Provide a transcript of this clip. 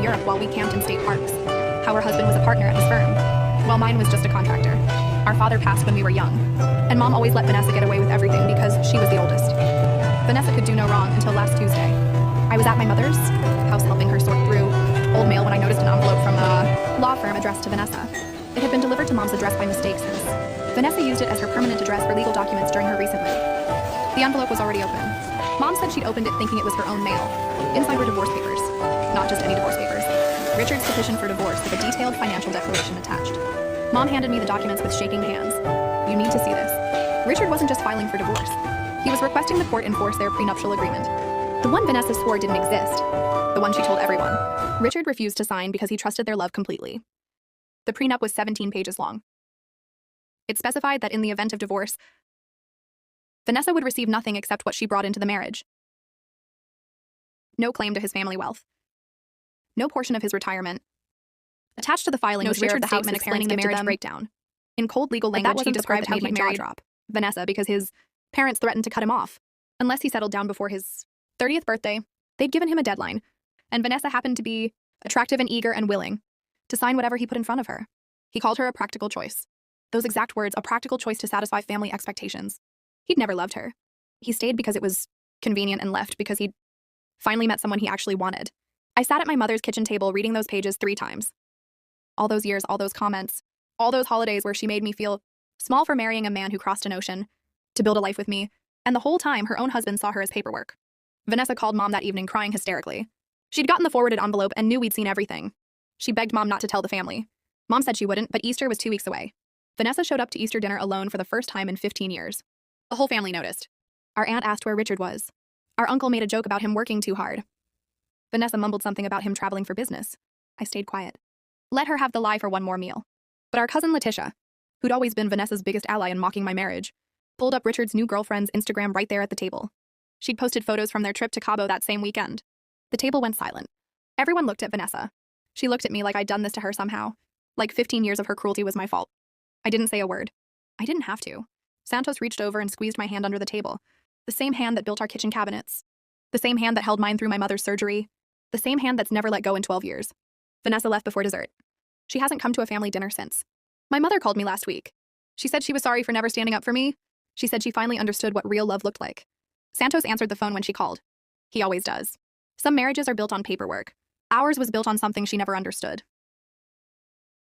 in Europe while we camped in state parks. How her husband was a partner at his firm, while mine was just a contractor. Our father passed when we were young, and Mom always let Vanessa get away with everything because she was the oldest. Vanessa could do no wrong until last Tuesday. I was at my mother's house helping her sort through old mail when I noticed an envelope from a law firm addressed to Vanessa. It had been delivered to Mom's address by mistake since Vanessa used it as her permanent address for legal documents during her recent move. The envelope was already open. Mom said she'd opened it thinking it was her own mail. Inside were divorce papers. Not just any divorce papers. Richard's petition for divorce with a detailed financial declaration attached. Mom handed me the documents with shaking hands. You need to see this. Richard wasn't just filing for divorce. He was requesting the court enforce their prenuptial agreement. The one Vanessa swore didn't exist. The one she told everyone. Richard refused to sign because he trusted their love completely. The prenup was 17 pages long. It specified that in the event of divorce, Vanessa would receive nothing except what she brought into the marriage. No claim to his family wealth. No portion of his retirement. Attached to the filing was Richard's statement explaining the marriage breakdown. In cold legal language, he described how he married Vanessa because his parents threatened to cut him off. Unless he settled down before his 30th birthday, they'd given him a deadline, and Vanessa happened to be attractive and eager and willing to sign whatever he put in front of her. He called her a practical choice. Those exact words, a practical choice to satisfy family expectations. He'd never loved her. He stayed because it was convenient and left because he'd finally met someone he actually wanted. I sat at my mother's kitchen table reading those pages 3 times. All those years, all those comments, all those holidays where she made me feel small for marrying a man who crossed an ocean to build a life with me, and the whole time her own husband saw her as paperwork. Vanessa called Mom that evening crying hysterically. She'd gotten the forwarded envelope and knew we'd seen everything. She begged Mom not to tell the family. Mom said she wouldn't, but Easter was 2 weeks away. Vanessa showed up to Easter dinner alone for the first time in 15 years. The whole family noticed. Our aunt asked where Richard was. Our uncle made a joke about him working too hard. Vanessa mumbled something about him traveling for business. I stayed quiet. Let her have the lie for one more meal. But our cousin Letitia, who'd always been Vanessa's biggest ally in mocking my marriage, pulled up Richard's new girlfriend's Instagram right there at the table. She'd posted photos from their trip to Cabo that same weekend. The table went silent. Everyone looked at Vanessa. She looked at me like I'd done this to her somehow. Like 15 years of her cruelty was my fault. I didn't say a word. I didn't have to. Santos reached over and squeezed my hand under the table. The same hand that built our kitchen cabinets. The same hand that held mine through my mother's surgery. The same hand that's never let go in 12 years. Vanessa left before dessert. She hasn't come to a family dinner since. My mother called me last week. She said she was sorry for never standing up for me. She said she finally understood what real love looked like. Santos answered the phone when she called. He always does. Some marriages are built on paperwork. Ours was built on something she never understood.